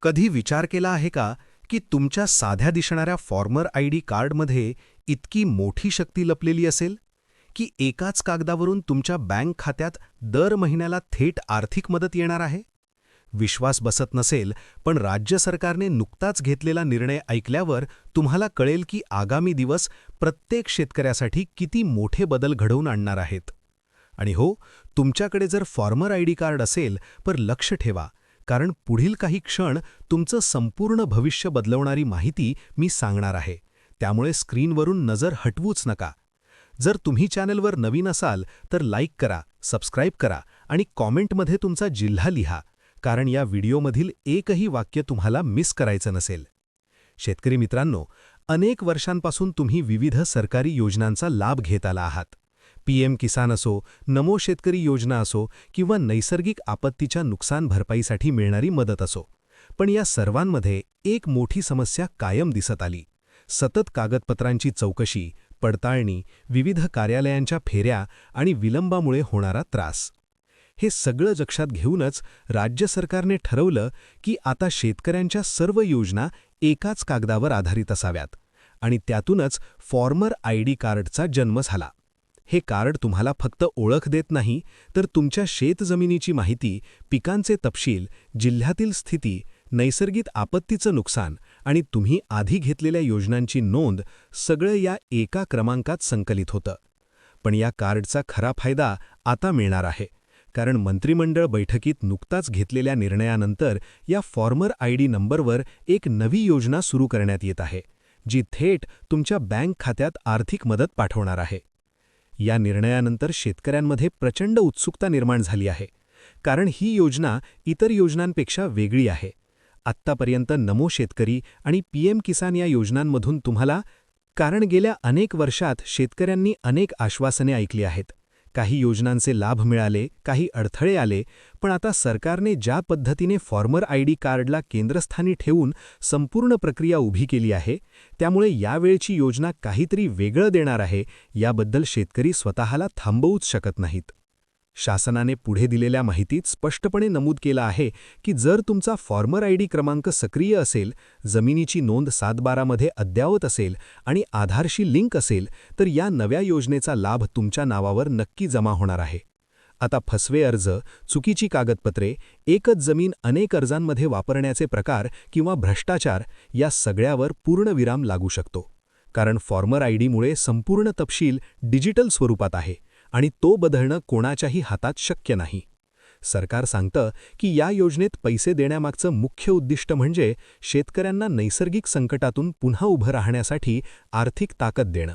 कधी विचार केला आहे का की तुमच्या साध्या दिसणाऱ्या फॉर्मर आयडी कार्डमध्ये इतकी मोठी शक्ती लपलेली असेल की एकाच कागदावरून तुमच्या बँक खात्यात दर महिन्याला थेट आर्थिक मदत येणार आहे? विश्वास बसत नसेल, पण राज्य सरकारने नुकताच घेतलेला निर्णय ऐकल्यावर तुम्हाला कळेल की आगामी दिवस प्रत्येक शेतकऱ्यासाठी किती मोठे बदल घडवून आणणार आहेत. आणि हो, तुमच्याकडे जर फॉर्मर आयडी कार्ड असेल तर लक्ष ठेवा, कारण पुढील काही क्षण तुमचं संपूर्ण भविष्य बदलवणारी माहिती मी सांगणार आहे. त्यामुळे स्क्रीनवरून नजर हटवूच नका. जर तुम्ही चॅनलवर नवीन असाल तर लाईक करा, सबस्क्राईब करा आणि कॉमेंटमध्ये तुमचा जिल्हा लिहा, कारण या व्हिडिओमधील एकही वाक्य तुम्हाला मिस करायचं नसेल. शेतकरी मित्रांनो, अनेक वर्षांपासून तुम्ही विविध सरकारी योजनांचा लाभ घेत आला आहात. पीएम किसान असो, नमो शेतकरी योजना असो किंवा नैसर्गिक आपत्तीच्या नुकसान भरपाईसाठी मिळणारी मदत असो. पण या सर्वांमध्ये एक मोठी समस्या कायम दिसत आली: सतत कागदपत्रांची चौकशी, पडताळणी, विविध कार्यालयांच्या फेऱ्या आणि विलंबामुळे होणारा त्रास. हे सगळं लक्षात घेऊनच राज्य सरकारने ठरवलं की आता शेतकऱ्यांच्या सर्व योजना एकाच कागदावर आधारित असाव्यात, आणि त्यातूनच फॉर्मर आयडी कार्डचा जन्म झाला. हे कार्ड तुम्हाला फक्त ओळख देत नाही, तर तुमच्या शेतजमिनीची माहिती, पिकांचे तपशील, जिल्ह्यातील स्थिती, नैसर्गिक आपत्तीचं नुकसान आणि तुम्ही आधी घेतलेल्या योजनांची नोंद सगळं या एका क्रमांकात संकलित होतं. पण या कार्डचा खरा फायदा आता मिळणार आहे, कारण मंत्रिमंडळ बैठकीत नुकताच घेतलेल्या निर्णयानंतर या फॉर्मर आयडी नंबरवर एक नवी योजना सुरू करण्यात येत आहे, जी थेट तुमच्या बँक खात्यात आर्थिक मदत पाठवणार आहे. या निर्णयानंतर शेतकऱ्यांमध्ये प्रचंड उत्सुकता निर्माण झाली आहे, कारण ही योजना इतर योजनांपेक्षा वेगळी आहे. आत्तापर्यंत नमो शेतकरी आणि पीएम किसान या योजनांमधून तुम्हाला, कारण गेल्या अनेक वर्षात शेतकऱ्यांनी अनेक आश्वासने ऐकली आहेत. काही योजनांचे लाभ मिळाले, काही अडथळे आले, पण आता सरकारने ज्या पद्धतीने फॉर्मर आयडी कार्डला केंद्रस्थानी ठेवून संपूर्ण प्रक्रिया उभी केली आहे, त्यामुळे यावेळची योजना काहीतरी वेगळं देणार आहे याबद्दल शेतकरी स्वतःला थांबवूच शकत नाहीत. शासनाने पुढे दिलेल्या माहितीत स्पष्टपणे नमूद केलं आहे की जर तुमचा फॉर्मर आयडी क्रमांक सक्रिय असेल, जमिनीची नोंद 7/12 मध्ये अद्ययावत असेल आणि आधारशी लिंक असेल, तर या नव्या योजनेचा लाभ तुमच्या नावावर नक्की जमा होणार आहे. आता फसवे अर्ज, चुकीची कागदपत्रे, एकच जमीन अनेक अर्जांमध्ये वापरण्याचे प्रकार किंवा भ्रष्टाचार या सगळ्यावर पूर्णविराम लागू शकतो, कारण फॉर्मर आयडीमुळे संपूर्ण तपशील डिजिटल स्वरूपात आहे आणि तो बदलणं कोणाच्याही हातात शक्य नाही. सरकार सांगतं की या योजनेत पैसे देण्यामागचं मुख्य उद्दिष्ट म्हणजे शेतकऱ्यांना नैसर्गिक संकटातून पुन्हा उभं राहण्यासाठी आर्थिक ताकद देणं.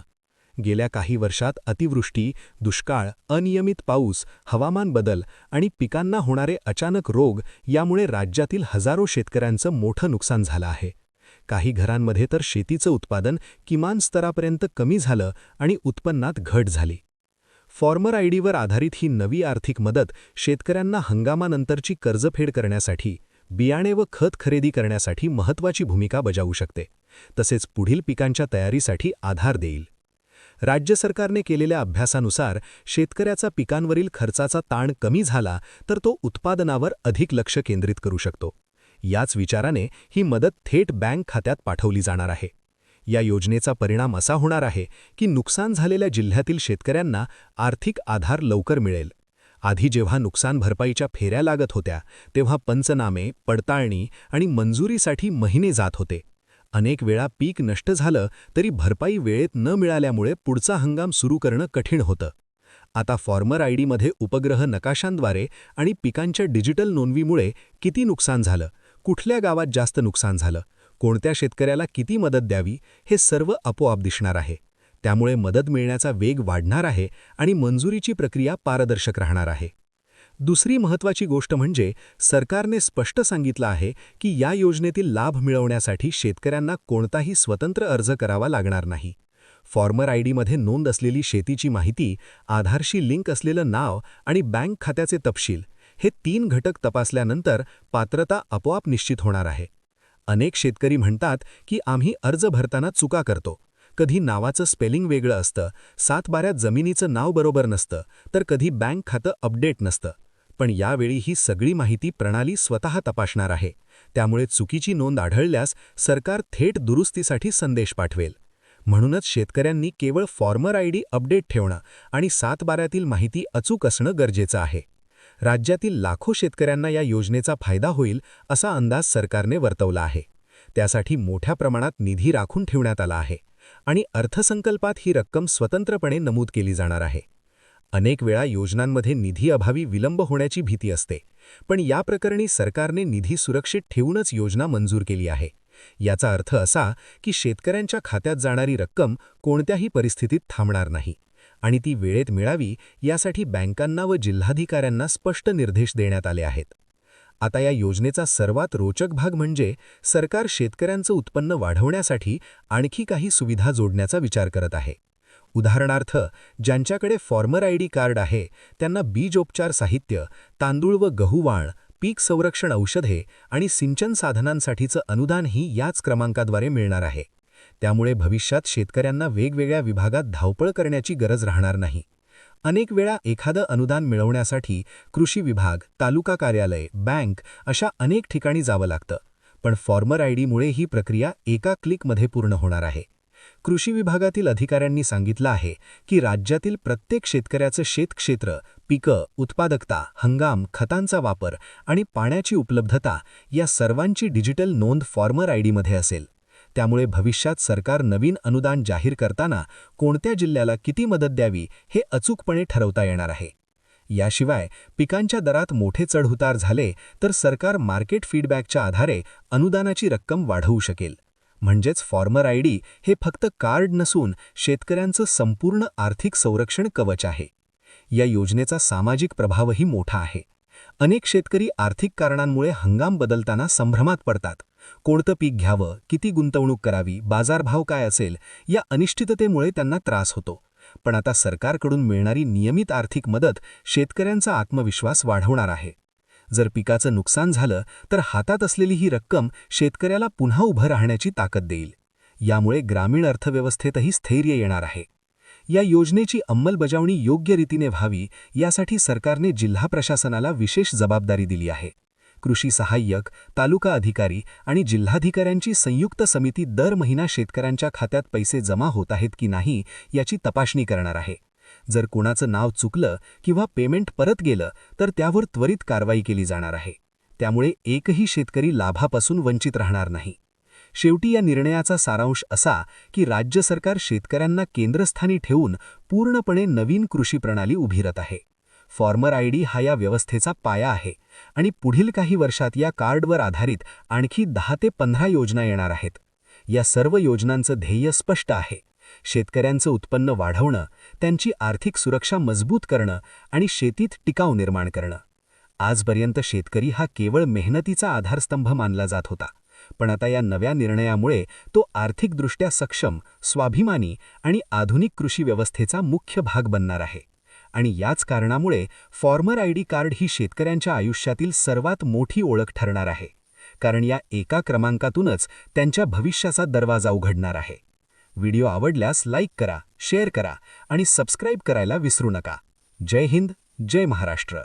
गेल्या काही वर्षात अतिवृष्टी, दुष्काळ, अनियमित पाऊस, हवामान बदल आणि पिकांना होणारे अचानक रोग यामुळे राज्यातील हजारो शेतकऱ्यांचं मोठं नुकसान झालं आहे. काही घरांमध्ये तर शेतीचं उत्पादन किमान स्तरापर्यंत कमी झालं आणि उत्पन्नात घट झाली. फॉर्मर आयडीवर आधारित ही नवी आर्थिक मदत शेतकऱ्यांना हंगामानंतरची कर्जफेड करण्यासाठी, बियाणे व खत खरेदी करण्यासाठी महत्त्वाची भूमिका बजावू शकते, तसेच पुढील पिकांच्या तयारीसाठी आधार देईल. राज्य सरकारने केलेल्या अभ्यासानुसार शेतकऱ्याचा पिकांवरील खर्चाचा ताण कमी झाला तर तो उत्पादनावर अधिक लक्ष केंद्रित करू शकतो. याच विचाराने ही मदत थेट बँक खात्यात पाठवली जाणार आहे. या योजनेचा परिणाम असा होणार आहे की नुकसान झालेल्या जिल्ह्यातील शेतकऱ्यांना आर्थिक आधार लवकर मिळेल. आधी जेव्हा नुकसान भरपाईच्या फेऱ्या लागत होत्या, तेव्हा पंचनामे, पडताळणी आणि मंजुरीसाठी महिने जात होते. अनेक वेळा पीक नष्ट झालं तरी भरपाई वेळेत न मिळाल्यामुळे पुढचा हंगाम सुरू करणं कठीण होतं. आता फॉर्मर आयडीमध्ये उपग्रह नकाशांद्वारे आणि पिकांच्या डिजिटल नोंदणीमुळे किती नुकसान झालं, कुठल्या गावात जास्त नुकसान झालं, कोणत्या शेतकऱ्याला किती मदत द्यावी, हे सर्व आपोआप दिसणार आहे. त्यामुळे मदत मिळण्याचा वेग वाढणार आहे आणि मंजुरीची प्रक्रिया पारदर्शक राहणार आहे. दुसरी महत्त्वाची गोष्ट म्हणजे सरकारने स्पष्ट सांगितलं आहे की या योजनेतील लाभ मिळवण्यासाठी शेतकऱ्यांना कोणताही स्वतंत्र अर्ज करावा लागणार नाही. फॉर्मर आयडीमध्ये नोंद असलेली शेतीची माहिती, आधारशी लिंक असलेलं नाव आणि बँक खात्याचे तपशील हे 3 घटक तपासल्यानंतर पात्रता आपोआप निश्चित होणार आहे. अनेक शेतकरी म्हणतात की आम्ही अर्ज भरताना चुका करतो. कधी नावाचं स्पेलिंग वेगळं असतं, 7/12 जमिनीचं नाव बरोबर नसतं, तर कधी बँक खातं अपडेट नसतं. पण यावेळी ही सगळी माहिती प्रणाली स्वतः तपासणार आहे. त्यामुळे चुकीची नोंद आढळल्यास सरकार थेट दुरुस्तीसाठी संदेश पाठवेल. म्हणूनच शेतकऱ्यांनी केवळ फॉर्मर आयडी अपडेट ठेवणं आणि 7/12तील माहिती अचूक असणं गरजेचं आहे. राज्यातील लाखो शेतकऱ्यांना या योजनेचा फायदा होईल असा अंदाज सरकारने वर्तवला आहे. त्यासाठी मोठ्या प्रमाणात निधी राखून ठेवण्यात आला आहे आणि अर्थसंकल्पात ही रक्कम स्वतंत्रपणे नमूद केली जाणार आहे. अनेक वेळा योजनांमध्ये निधी अभावी विलंब होण्याची भीती असते, पण या प्रकरणी सरकारने निधी सुरक्षित ठेवूनच योजना मंजूर केली आहे. याचा अर्थ असा की शेतकऱ्यांच्या खात्यात जाणारी रक्कम कोणत्याही परिस्थितीत थांबणार नाही आणि ती वेळेत मिळावी यासाठी बँकांना व जिल्हाधिकाऱ्यांना स्पष्ट निर्देश देण्यात आले आहेत. आता या योजनेचा सर्वात रोचक भाग म्हणजे सरकार शेतकऱ्यांचं उत्पन्न वाढवण्यासाठी आणखी काही सुविधा जोडण्याचा विचार करत आहे. उदाहरणार्थ, ज्यांच्याकडे फॉर्मर आयडी कार्ड आहे त्यांना बीजोपचार साहित्य, तांदूळ व गहू वाण, पीक संरक्षण औषधे आणि सिंचन साधनांसाठीचं अनुदानही याच क्रमांकाद्वारे मिळणार आहे. त्यामुळे भविष्यात शेतकऱ्यांना वेगवेगळ्या विभागात धावपळ करण्याची गरज राहणार नाही. अनेक वेळा एखादं अनुदान मिळवण्यासाठी कृषी विभाग, तालुका कार्यालय, बँक अशा अनेक ठिकाणी जावं लागतं, पण फॉर्मर आयडीमुळे ही प्रक्रिया एका क्लिकमध्ये पूर्ण होणार आहे. कृषी विभागातील अधिकाऱ्यांनी सांगितलं आहे की राज्यातील प्रत्येक शेतकऱ्याचं शेतक्षेत्र, पिकं, उत्पादकता, हंगाम, खतांचा वापर आणि पाण्याची उपलब्धता या सर्वांची डिजिटल नोंद फॉर्मर आयडीमध्ये असेल. त्यामुळे भविष्यात सरकार नवीन अनुदान जाहीर करताना कोणत्या जिल्ह्याला किती मदत द्यावी हे अचूकपणे ठरवता येणार आहे. याशिवाय पिकांच्या दरात मोठे चढउतार झाले तर सरकार मार्केट फीडबॅकच्या आधारे अनुदानाची रक्कम वाढवू शकेल. म्हणजेच फॉर्मर आयडी हे फक्त कार्ड नसून शेतकऱ्यांचं संपूर्ण आर्थिक संरक्षण कवच आहे. या योजनेचा सामाजिक प्रभावही मोठा आहे. अनेक शेतकरी आर्थिक कारणांमुळे हंगाम बदलताना संभ्रमात पडतात. कोणतं पीक घ्यावं, किती गुंतवणूक करावी, बाजारभाव काय असेल या अनिश्चिततेमुळे त्यांना त्रास होतो. पण आता सरकारकडून मिळणारी नियमित आर्थिक मदत शेतकऱ्यांचा आत्मविश्वास वाढवणार आहे. जर पिकाचं नुकसान झालं तर हातात असलेली ही रक्कम शेतकऱ्याला पुन्हा उभं राहण्याची ताकद देईल. यामुळे ग्रामीण अर्थव्यवस्थेतही स्थैर्य येणार आहे. या योजनेची अंमलबजावणी योग्य रीतीने व्हावी यासाठी सरकारने जिल्हा प्रशासनाला विशेष जबाबदारी दिली आहे. कृषी सहाय्यक, तालुका अधिकारी आणि जिल्हाधिकाऱ्यांची संयुक्त समिती दर महिना शेतकऱ्यांच्या खात्यात पैसे जमा होत आहेत की नाही याची तपासणी करणार आहे. जर कोणाचं नाव चुकलं किंवा पेमेंट परत गेलं तर त्यावर त्वरित कारवाई केली जाणार आहे. त्यामुळे एकही शेतकरी लाभापासून वंचित राहणार नाही. शेवटी या निर्णयाचा सारांश असा की राज्य सरकार शेतकऱ्यांना केंद्रस्थानी ठेवून पूर्णपणे नवीन कृषी प्रणाली उभारत आहे. फॉर्मर आयडी हा या व्यवस्थेचा पाया आहे आणि पुढील काही वर्षात या कार्डवर आधारित आणखी 10 ते 15 योजना येणार आहेत. या सर्व योजनांचं ध्येय स्पष्ट आहे: शेतकऱ्यांचं उत्पन्न वाढवणं, त्यांची आर्थिक सुरक्षा मजबूत करणं आणि शेतीत टिकाव निर्माण करणं. आजपर्यंत शेतकरी हा केवळ मेहनतीचा आधारस्तंभ मानला जात होता, पण आता या नव्या निर्णयामुळे तो आर्थिकदृष्ट्या सक्षम, स्वाभिमानी आणि आधुनिक कृषी व्यवस्थेचा मुख्य भाग बनणार आहे. आणि याच कारणामुळे फॉर्मर आयडी कार्ड ही शेतकऱ्यांच्या आयुष्यातील सर्वात मोठी ओळख ठरणार आहे, कारण या एका क्रमांकातूनच त्यांच्या भविष्याचा दरवाजा उघडणार आहे. व्हिडिओ आवडल्यास लाईक करा, शेअर करा आणि सबस्क्राईब करायला विसरू नका. जय हिंद, जय महाराष्ट्र.